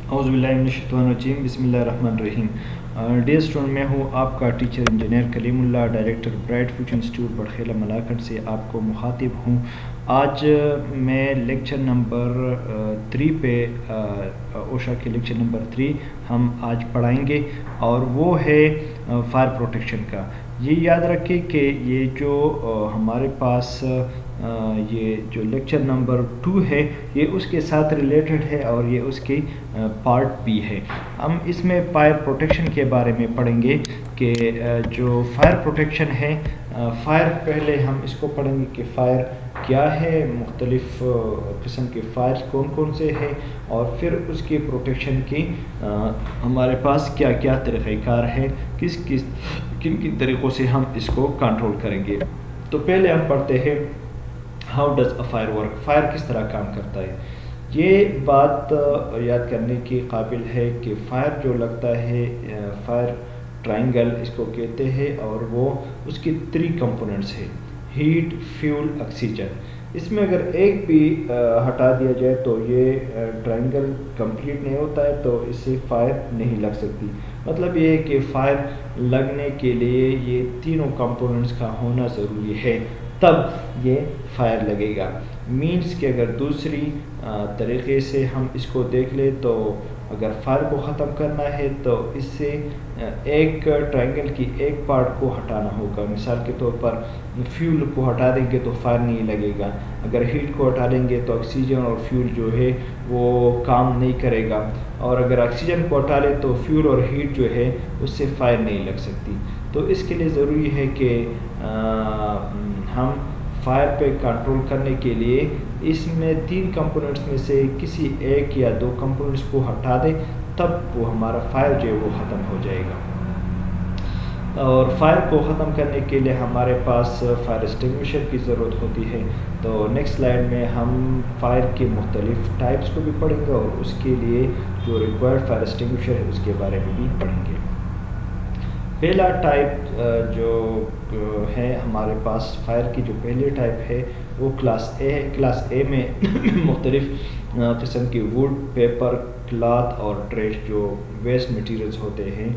اعوذ باللہ من الشیطان الرجیم، بسم اللہ الرحمن الرحیم۔ ڈیئر اسٹوڈنٹ، میں ہوں آپ کا teacher engineer Kaleem Ullah, director bright future institute Batkhela Malakand سے آپ کو مخاطب ہوں۔ آج میں لیکچر نمبر 3 پہ اوشا کے لیکچر نمبر 3 ہم آج پڑھائیں گے، اور وہ ہے فائر پروٹیکشن کا۔ یہ یاد رکھیں کہ یہ جو ہمارے پاس یہ جو لیکچر نمبر 2 ہے یہ اس کے ساتھ ریلیٹڈ ہے، اور یہ اس کی پارٹ بھی ہے۔ ہم اس میں فائر پروٹیکشن کے بارے میں پڑھیں گے کہ جو فائر پروٹیکشن ہے، فائر پہلے ہم اس کو پڑھیں گے کہ فائر کیا ہے، مختلف قسم کے فائر کون کون سے ہیں، اور پھر اس کی پروٹیکشن کی ہمارے پاس کیا کیا طریقہ کار ہے، کن کن طریقوں سے ہم اس کو کنٹرول کریں گے۔ تو پہلے ہم پڑھتے ہیں how does a fire work, fire کس طرح کام کرتا ہے۔ یہ بات یاد کرنے کی قابل ہے کہ فائر جو لگتا ہے، فائر ٹرائنگل اس کو کہتے ہیں، اور وہ اس کی 3 کمپوننٹس ہیں: ہیٹ، فیول، آکسیجن۔ اس میں اگر ایک بھی ہٹا دیا جائے تو یہ ٹرائنگل کمپلیٹ نہیں ہوتا ہے، تو اس سے فائر نہیں لگ سکتی۔ مطلب یہ ہے کہ فائر لگنے کے لیے یہ تینوں کمپوننٹس کا ہونا ضروری ہے، تب یہ فائر لگے گا۔ مینس کہ اگر دوسری طریقے سے ہم اس کو دیکھ لیں تو اگر فائر کو ختم کرنا ہے تو اس سے ایک ٹرائنگل کی ایک پارٹ کو ہٹانا ہوگا۔ مثال کے طور پر فیول کو ہٹا دیں گے تو فائر نہیں لگے گا، اگر ہیٹ کو ہٹا دیں گے تو آکسیجن اور فیول جو ہے وہ کام نہیں کرے گا، اور اگر آکسیجن کو ہٹا لیں تو فیول اور ہیٹ جو ہے اس سے فائر نہیں لگ سکتی۔ تو اس کے لیے ضروری ہے کہ ہم فائر پہ کنٹرول کرنے کے لیے اس میں 3 کمپوننٹس میں سے کسی ایک یا 2 کمپوننٹس کو ہٹا دیں، تب وہ ہمارا فائر جو ہے وہ ختم ہو جائے گا۔ اور فائر کو ختم کرنے کے لیے ہمارے پاس فائر ایکسٹنگوشر کی ضرورت ہوتی ہے۔ تو نیکسٹ سلائیڈ میں ہم فائر کے مختلف ٹائپس کو بھی پڑھیں گے، اور اس کے لیے جو ریکوائرڈ فائر ایکسٹنگوشر ہے اس کے بارے میں بھی پڑھیں گے۔ پہلا ٹائپ جو ہے ہمارے پاس فائر کی جو پہلی ٹائپ ہے وہ کلاس اے ہے۔ کلاس اے میں مختلف قسم کی ووڈ، پیپر، کلاتھ اور ٹریش جو ویسٹ مٹیریلز ہوتے ہیں،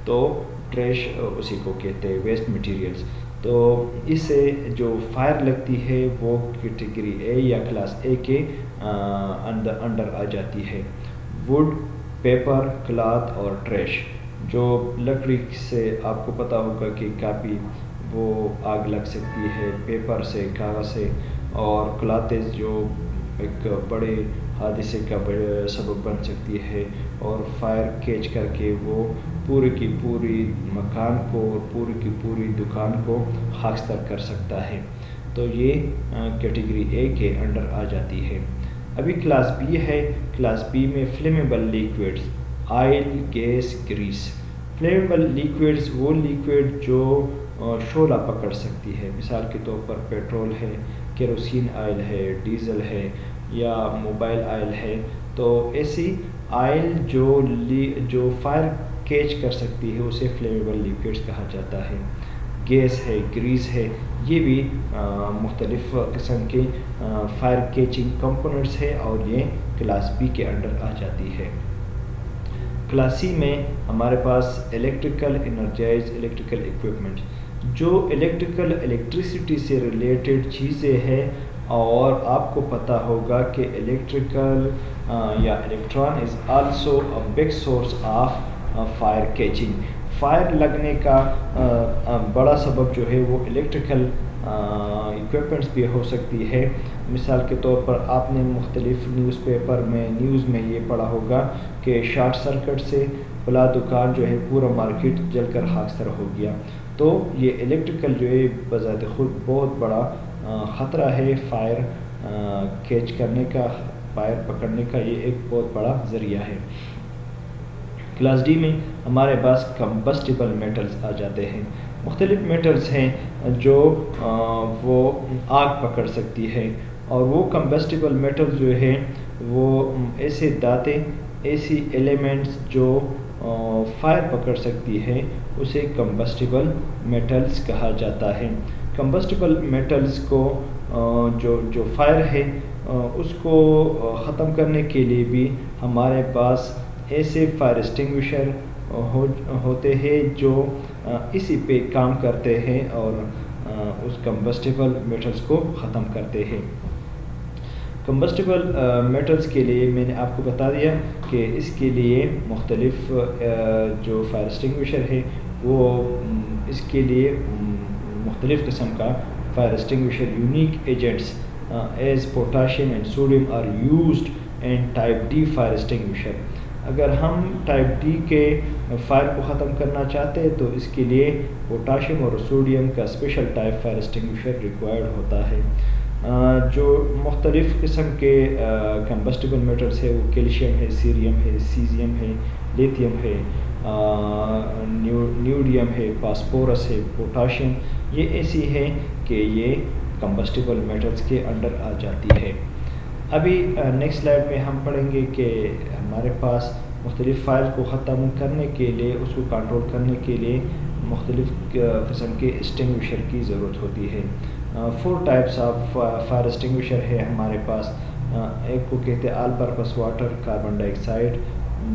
تو ٹریش اسی کو کہتے ہیں، ویسٹ مٹیریلز۔ تو اس سے جو فائر لگتی ہے وہ کیٹیگری اے یا کلاس اے کے انڈر آ جاتی ہے۔ ووڈ، پیپر، کلاتھ اور ٹریش۔ جو لکڑی سے آپ کو پتہ ہوگا کہ کافی وہ آگ لگ سکتی ہے، پیپر سے، کاغذ سے، اور کلاتھز جو ایک بڑے حادثے کا سبب بن سکتی ہے، اور فائر کیچ کر کے وہ پوری کی پوری مکان کو اور پوری کی پوری دکان کو خاکستر کر سکتا ہے۔ تو یہ کیٹیگری اے کے انڈر آ جاتی ہے۔ ابھی کلاس بی ہے۔ کلاس بی میں فلیمیبل لیکوڈز، آئل، گیس، گریس۔ فلیمیبل لیکوڈز وہ لیکوڈ جو شعلہ پکڑ سکتی ہے، مثال کے طور پر پیٹرول ہے، کیروسین آئل ہے، ڈیزل ہے، یا موبائل آئل ہے۔ تو ایسی آئل جو فائر کیچ کر سکتی ہے اسے فلیمیبل لیکوڈز کہا جاتا ہے۔ گیس ہے، گریس ہے، یہ بھی مختلف قسم کے فائر کیچنگ کمپوننٹس ہے، اور یہ کلاس بی کے انڈر آ جاتی ہے۔ کلاس سی میں ہمارے پاس الیکٹریکل انرجائز الیکٹریکل ایکوپمنٹ، جو الیکٹریسٹی سے ریلیٹڈ چیزیں ہیں، اور آپ کو پتہ ہوگا کہ الیکٹریکل یا electron is also a big source of fire catching. Fire لگنے کا بڑا سبب جو ہے وہ الیکٹریکل ایکوپمنٹس بھی ہو سکتی ہے۔ مثال کے طور پر آپ نے مختلف نیوز میں یہ پڑھا ہوگا کہ شارٹ سرکٹ سے فلاں دکان جو ہے پورا مارکیٹ جل کر خاکستر ہو گیا۔ تو یہ الیکٹریکل جو ہے بذات خود بہت بڑا خطرہ ہے فائر کیچ کرنے کا، فائر پکڑنے کا، یہ ایک بہت بڑا ذریعہ ہے۔ کلاس ڈی میں ہمارے پاس کمبسٹیبل میٹلز آ جاتے ہیں۔ مختلف میٹلز ہیں جو وہ آگ پکڑ سکتی ہے، اور وہ کمبسٹیبل میٹل جو ہے وہ ایسے دھاتیں، ایسی ایلیمنٹس جو فائر پکڑ سکتی ہے اسے کمبسٹیبل میٹلز کہا جاتا ہے۔ کمبسٹیبل میٹلز کو جو فائر ہے اس کو ختم کرنے کے لیے بھی ہمارے پاس ایسے فائر اسٹنگوشر ہوتے ہیں جو اسی پہ کام کرتے ہیں اور اس کمبسٹیبل میٹلز کو ختم کرتے ہیں۔ کمبسٹیبل میٹلز کے لیے میں نے آپ کو بتا دیا کہ اس کے لیے مختلف جو فائر اسٹنگوشر ہے وہ اس کے لیے مختلف قسم کا fire extinguisher unique agents as potassium and sodium are used and type D fire extinguisher. اگر ہم ٹائپ ڈی کے فائر کو ختم کرنا چاہتے ہیں تو اس کے لیے پوٹاشیم اور سوڈیم کا اسپیشل ٹائپ فائر اسٹنگوشر ریکوائرڈ ہوتا ہے۔ جو مختلف قسم کے کمبسٹیبل میٹلز ہے وہ کیلشیم ہے، سیریم ہے، سیزیم ہے، لیتھیم ہے، نیوڈیم ہے، فاسفورس ہے، پوٹاشیم، یہ ایسی ہے کہ یہ کمبسٹیبل میٹلز کے انڈر آ جاتی ہے۔ ابھی نیکسٹ سلائڈ میں ہم پڑھیں گے کہ ہمارے پاس مختلف فائر کو ختم کرنے کے لیے، اس کو کنٹرول کرنے کے لیے مختلف قسم کے اسٹنگوشر کی ضرورت ہوتی ہے۔ 4 ٹائپس آف فائر اسٹنگوشر ہے ہمارے پاس۔ ایک کو کہتے ہیں all purpose water, carbon dioxide,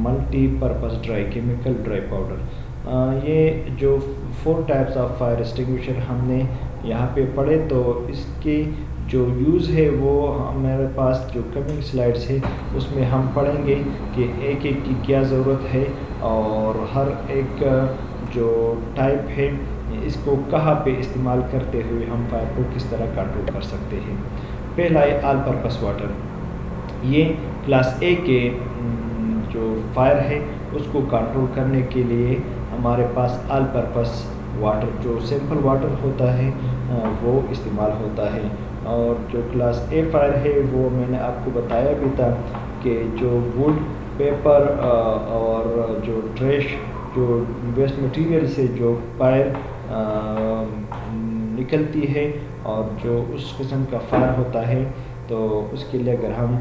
multi purpose dry chemical, dry powder. یہ جو 4 ٹائپس آف فائر اسٹنگوشر ہم نے یہاں پہ پڑھے، تو اس کی جو یوز ہے وہ ہمارے پاس جو کمنگ سلائڈس ہے اس میں ہم پڑھیں گے کہ ایک ایک کی کیا ضرورت ہے اور ہر ایک جو ٹائپ ہے اس کو کہاں پہ استعمال کرتے ہوئے ہم فائر کو کس طرح کنٹرول کر سکتے ہیں۔ پہلا ہے آل پرپس واٹر۔ یہ کلاس اے کے جو فائر ہے اس کو کنٹرول کرنے کے لیے ہمارے پاس آل پرپس واٹر جو سمپل واٹر ہوتا ہے وہ استعمال ہوتا ہے۔ اور جو کلاس اے فائر ہے وہ میں نے آپ کو بتایا بھی تھا کہ جو ووڈ، پیپر اور جو ٹریش، جو ویسٹ مٹیریل سے جو فائر نکلتی ہے اور جو اس قسم کا فائر ہوتا ہے تو اس کے لیے اگر ہم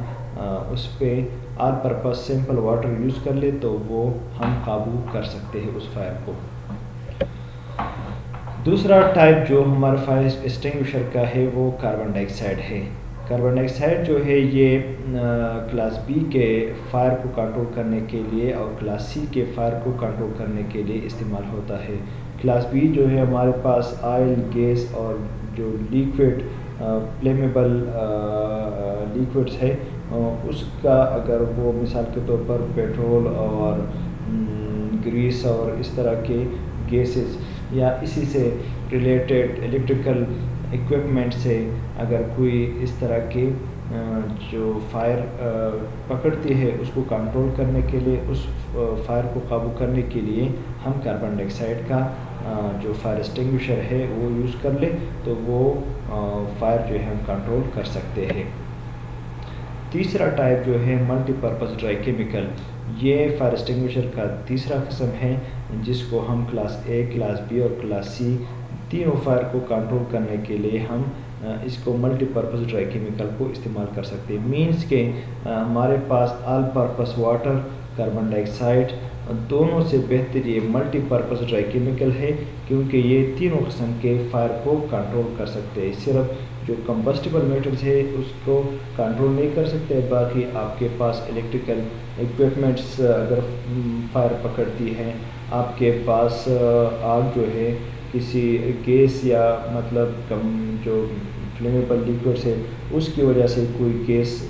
اس پہ آل پرپس سمپل واٹر یوز کر لیں تو وہ ہم قابو کر سکتے ہیں اس فائر کو۔ دوسرا ٹائپ جو ہمارا فائر اسٹنگوشر کا ہے وہ کاربن ڈائی آکسائڈ ہے۔ کاربن ڈائی آکسائڈ جو ہے یہ کلاس بی کے فائر کو کنٹرول کرنے کے لیے اور کلاس سی کے فائر کو کنٹرول کرنے کے لیے استعمال ہوتا ہے۔ کلاس بی جو ہے ہمارے پاس آئل، گیس اور جو لیکوڈ فلیمیبل لیکوڈس ہے اس کا اگر وہ مثال کے طور پر پیٹرول اور گریس اور اس طرح کے گیسز یا اسی سے ریلیٹڈ الیکٹریکل ایکوپمنٹ سے اگر کوئی اس طرح کے جو فائر پکڑتی ہے اس کو کنٹرول کرنے کے لیے، اس فائر کو قابو کرنے کے لیے ہم کاربن ڈائی آکسائڈ کا جو فائر اسٹنگوشر ہے وہ یوز کر لیں تو وہ فائر جو ہے ہم کنٹرول کر سکتے ہیں۔ تیسرا ٹائپ جو ہے ملٹی پرپس ڈرائی کیمیکل، یہ فائر اسٹنگوشر کا تیسرا قسم ہے جس کو ہم کلاس اے، کلاس بی اور کلاس سی تینوں فائر کو کنٹرول کرنے کے لیے ہم اس کو ملٹی پرپس ڈرائی کیمیکل کو استعمال کر سکتے ہیں۔ مینس کہ ہمارے پاس آل پرپس واٹر، کاربن ڈائی آکسائڈ دونوں سے بہتر یہ ملٹی پرپس ڈرائی کیمیکل ہے کیونکہ یہ تینوں قسم کے فائر کو کنٹرول کر سکتے ہیں۔ صرف جو کمبسٹیبل میٹلز ہے اس کو کنٹرول نہیں کر سکتے، باقی آپ کے پاس الیکٹریکل ایکوپمنٹس اگر فائر پکڑتی ہیں، آپ کے پاس آگ جو ہے کسی گیس یا مطلب جو فلیمیبل لیکوڈس ہے اس کی وجہ سے کوئی گیس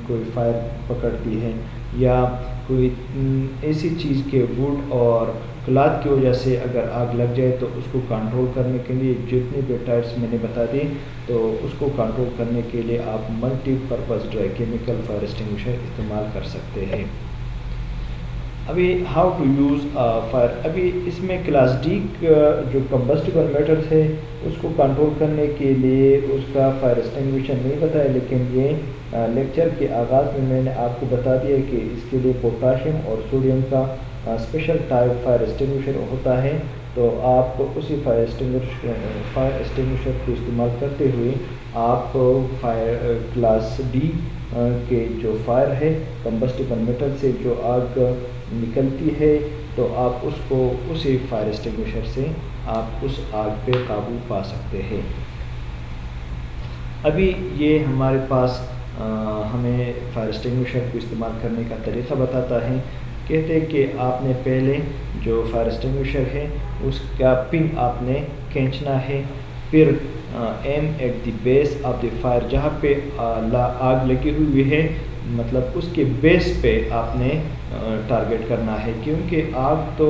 کوئی فائر پکڑتی ہے یا کوئی ایسی چیز کے ووڈ اور کلاتھ کی وجہ سے اگر آگ لگ جائے تو اس کو کنٹرول کرنے کے لیے جتنے بھی ٹائپس میں نے بتا دی تو اس کو کنٹرول کرنے کے لیے آپ multi purpose dry chemical fire extinguisher استعمال کر سکتے ہیں۔ ابھی ہاؤ ٹو یوز فائر، ابھی اس میں کلاس ڈی جو کمبسٹیبل میٹرز ہے اس کو کنٹرول کرنے کے لیے اس کا فائر ایکسٹنگوشر نہیں بتایا، لیکن یہ لیکچر کے آغاز میں نے آپ کو بتا دیا کہ اس کے لیے پوٹاشیم اور سوڈیم کا اسپیشل ٹائپ فائر ایکسٹنگوشر ہوتا ہے، تو آپ اسی فائر ایکسٹنگوشر کو استعمال کرتے ہوئے آپ فائر کلاس ڈی کے جو فائر ہے کمبسٹیبل میٹل سے جو آگ نکلتی ہے تو آپ اس کو اسی فائر ایکسٹنگوشر سے آپ اس آگ پہ قابو پا سکتے ہیں۔ ابھی یہ ہمارے پاس ہمیں فائر ایکسٹنگوشر کو استعمال کرنے کا طریقہ بتاتا ہے کہتے ہیں کہ آپ نے پہلے جو فائر ایکسٹنگوشر ہے اس کا پن آپ نے کھینچنا ہے، پھر aim at the base of the fire, جہاں پہ آگ لگی ہوئی ہے مطلب اس کے بیس پہ آپ نے ٹارگٹ کرنا ہے، کیونکہ آگ تو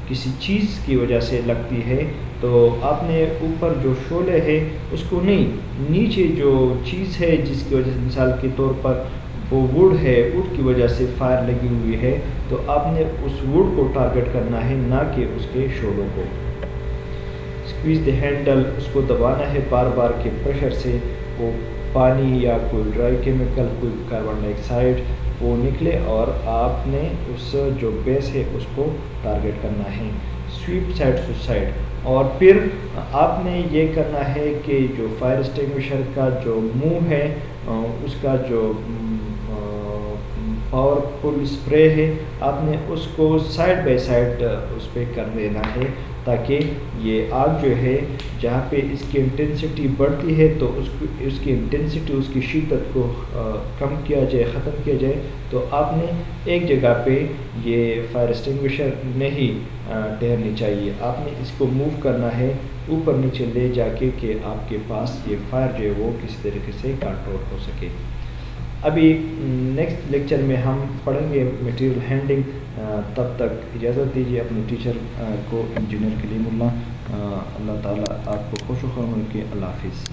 کسی چیز کی وجہ سے لگتی ہے، تو آپ نے اوپر جو شعلے ہے اس کو نہیں، نیچے جو چیز ہے جس کی وجہ سے مثال کے طور پر وہ ووڈ ہے، ووڈ کی وجہ سے فائر لگی ہوئی ہے، تو آپ نے اس ووڈ کو ٹارگٹ کرنا ہے، نہ کہ اس کے شعلوں کو۔ اسکویز دی ہینڈل، اس کو دبانا ہے بار بار کے پریشر سے، وہ پانی یا کوئی ڈرائی کیمیکل، کوئی کاربن ڈائی آکسائڈ وہ نکلے اور آپ نے اس جو بیس ہے اس کو ٹارگٹ کرنا ہے۔ سویپ سائڈ ٹو سائڈ، اور پھر آپ نے یہ کرنا ہے کہ جو فائر ایکسٹنگوشر کا جو منہ ہے اس کا جو پاور فل اسپرے ہے، آپ نے اس کو سائڈ بائی سائڈ اس پہ کر دینا ہے، تاکہ یہ آگ جو ہے جہاں پہ اس کی انٹینسٹی بڑھتی ہے تو اس کی انٹینسٹی، اس کی شدت کو کم کیا جائے، ختم کیا جائے۔ تو آپ نے ایک جگہ پہ یہ فائر ایکسٹنگوشر نہیں ٹھہرنی چاہیے، آپ نے اس کو موو کرنا ہے اوپر نیچے لے جا کے کہ آپ کے پاس یہ فائر جو ہے وہ کسی طریقے سے کنٹرول ہو سکے۔ ابھی نیکسٹ لیکچر میں ہم پڑھیں گے میٹیریل ہینڈلنگ، تب تک اجازت دیجیے اپنے ٹیچر کو انجینئر کلیم اللہ، اللہ تعالیٰ آپ کو خوش و خرم رکھے، اللہ حافظ۔